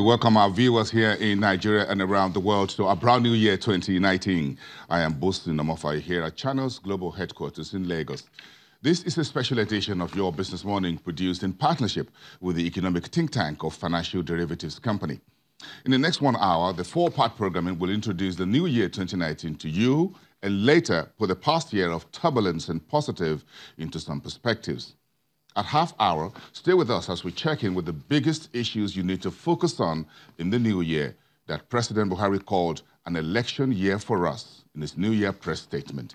welcome our viewers here in Nigeria and around the world to our brand new year 2019. I am Boston Namofai here at Channel's Global Headquarters in Lagos. This is a special edition of Your Business Morning produced in partnership with the economic think tank of Financial Derivatives Company. In the next 1 hour, the four-part programming will introduce the new year 2019 to you and later put the past year of turbulence and positive into some perspectives. At half hour, stay with us as we check in with the biggest issues you need to focus on in the new year that President Buhari called an election year for us in his New Year press statement.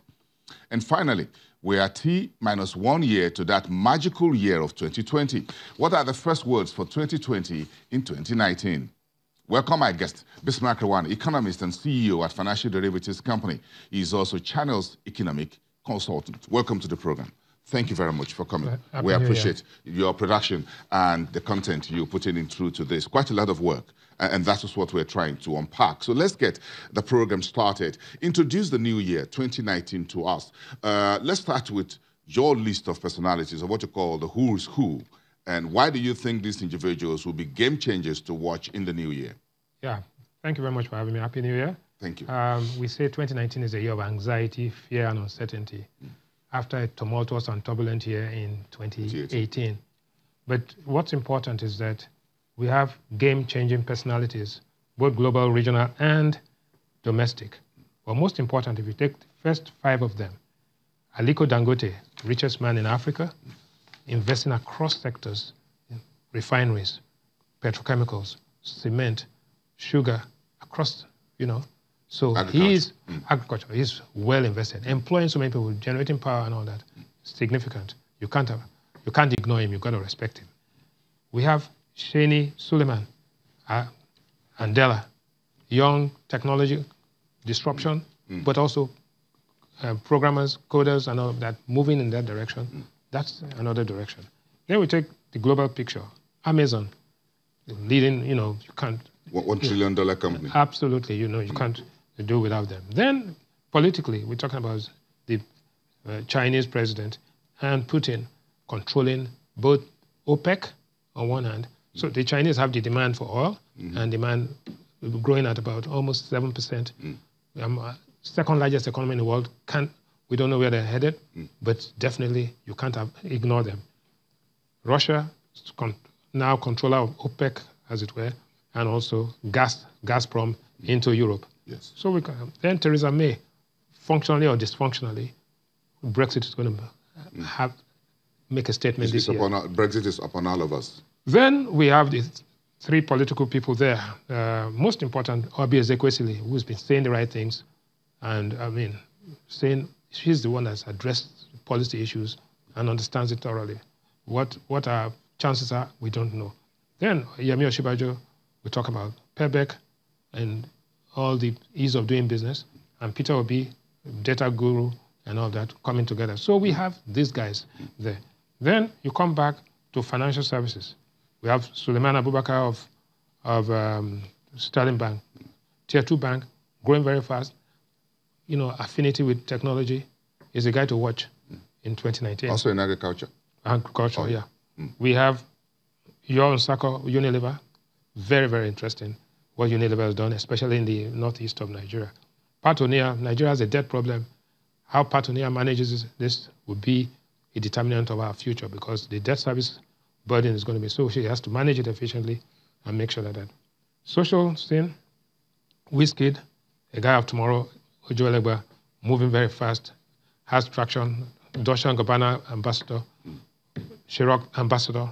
And finally, we are T-1 year to that magical year of 2020. What are the first words for 2020 in 2019? Welcome my guest, Bismarck Rewane, economist and CEO at Financial Derivatives Company. He is also Channel's economic consultant. Welcome to the program. Thank you very much for coming. We appreciate your production and the content you put in through to this. Quite a lot of work, and that is what we're trying to unpack. So let's get the program started. Introduce the new year, 2019, to us. Let's start with your list of personalities, of what you call the who's who, and why do you think these individuals will be game changers to watch in the new year? Yeah, thank you very much for having me. Happy New Year. Thank you. We say 2019 is a year of anxiety, fear, and uncertainty. After a tumultuous and turbulent year in 2018. But what's important is that we have game-changing personalities, both global, regional, and domestic. But most important, if you take the first 5 of them, Aliko Dangote, richest man in Africa, investing across sectors, refineries, petrochemicals, cement, sugar, across, So he's agriculture. He's well invested, employing so many people, generating power and all that. Significant. You can't ignore him. You've got to respect him. We have Shani Suleiman, Andela, young technology disruption, but also programmers, coders, and all of that moving in that direction. That's another direction. Then we take the global picture. Amazon, leading. You can't. $1 trillion company. Absolutely. You can't do without them. Then politically, we're talking about the Chinese president and Putin controlling both OPEC on one hand. So the Chinese have the demand for oil and demand growing at about almost 7%. Second largest economy in the world. We don't know where they're headed, but definitely you can't ignore them. Russia now controller of OPEC, as it were, and also Gazprom into Europe. Yes. So then Theresa May, functionally or dysfunctionally, Brexit is going to make a statement this year. Brexit is upon all of us. Then we have the 3 political people there. Most important, Obi Ezekwesili, who's been saying the right things, and saying she's the one that's addressed policy issues and understands it thoroughly. What our chances are, we don't know. Then Yemi Osinbajo, we talk about Pebec and all the ease of doing business, and Peter Obi, data guru, and all that coming together. So we have these guys there. Then you come back to financial services. We have Suleiman Abubakar of Sterling Bank, Tier 2 bank, growing very fast. Affinity with technology is a guy to watch in 2019. Also in agriculture. Agriculture, yeah. We have Yoon Sako, Unilever, very, very interesting what Unilever has done, especially in the northeast of Nigeria. Patonia, Nigeria has a debt problem. How Patonia manages this would be a determinant of our future because the debt service burden is going to be so she has to manage it efficiently and make sure that. Social scene, Wizkid, a guy of tomorrow, Ojo Elegba, moving very fast, has traction. Dolce & Gabbana ambassador, Chirac ambassador,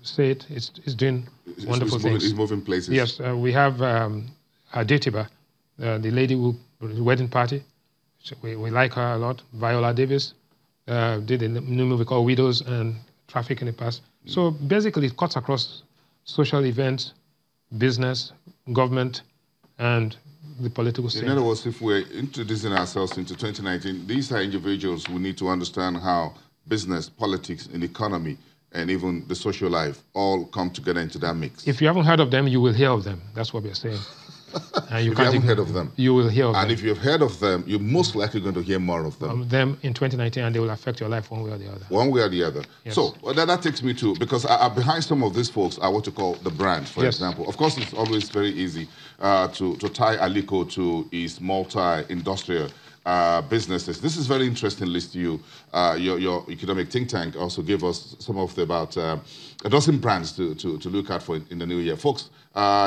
say it's doing wonderful things. It's moving places. Yes, we have Adetiba, the lady who the wedding party. We like her a lot. Viola Davis did a new movie called Widows and Traffic in the past. So basically it cuts across social events, business, government, and the political scene. In other words, if we're introducing ourselves into 2019, these are individuals who need to understand how business, politics, and economy and even the social life all come together into that mix. If you haven't heard of them, you will hear of them. That's what we're saying. And if you haven't heard of them. You will hear of them. And if you've heard of them, you're most likely going to hear more of them. Them in 2019, and they will affect your life one way or the other. One way or the other. Yes. So that takes me to, because behind some of these folks are what you call the brand, for example. Of course, it's always very easy to tie Aliko to his multi-industrial businesses. This is very interesting list you. Your economic think tank also gave us some of the about a dozen brands to look out for in the new year. Folks,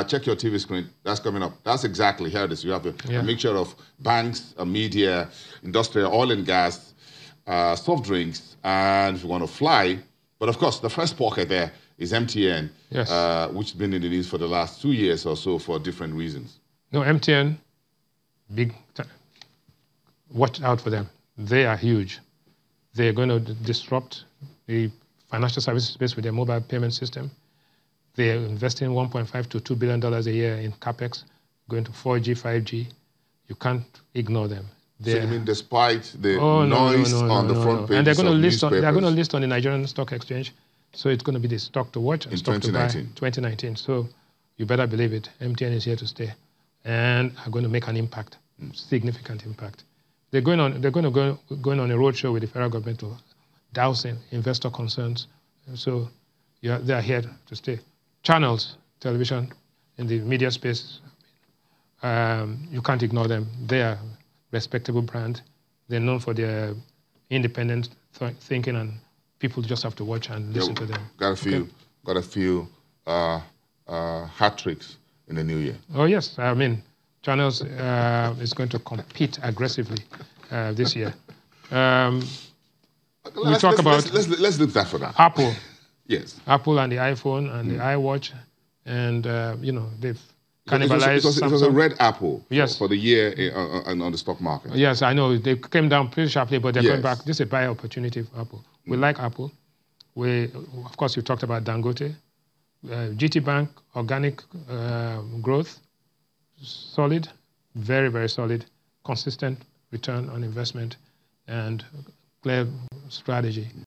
check your TV screen. That's coming up. That's exactly here it is. You have a mixture of banks, media, industrial, oil and gas, soft drinks, and if you want to fly. But of course, the first pocket there is MTN, which has been in the news for the last 2 years or so for different reasons. No, MTN, big time. Watch out for them. They are huge. They're going to disrupt the financial services space with their mobile payment system. They're investing $1.5 to $2 billion a year in capex, going to 4G, 5G. You can't ignore them. So you mean despite the noise on the front page, and they're going to list on, they're going to list on the Nigerian Stock Exchange. So it's going to be the stock to watch and in stock 2019. to buy 2019. So you better believe it. MTN is here to stay, and are going to make an impact, significant impact. They're going on a roadshow with the federal government to douse investor concerns. So they are here to stay. Channels, television, in the media space, you can't ignore them. They are a respectable brand. They're known for their independent thinking, and people just have to watch and listen to them. Got a few hat tricks in the new year. Oh yes, I mean, Channels is going to compete aggressively this year. Let's leave that for now. Apple. Yes. Apple and the iPhone and the iWatch, and they've cannibalized. It was a red apple for the year on the stock market. Yes, I know. They came down pretty sharply, but they're going back. This is a buy opportunity for Apple. We like Apple. Of course, you talked about Dangote. GT Bank, organic growth, solid, very, very solid, consistent return on investment, and clear strategy.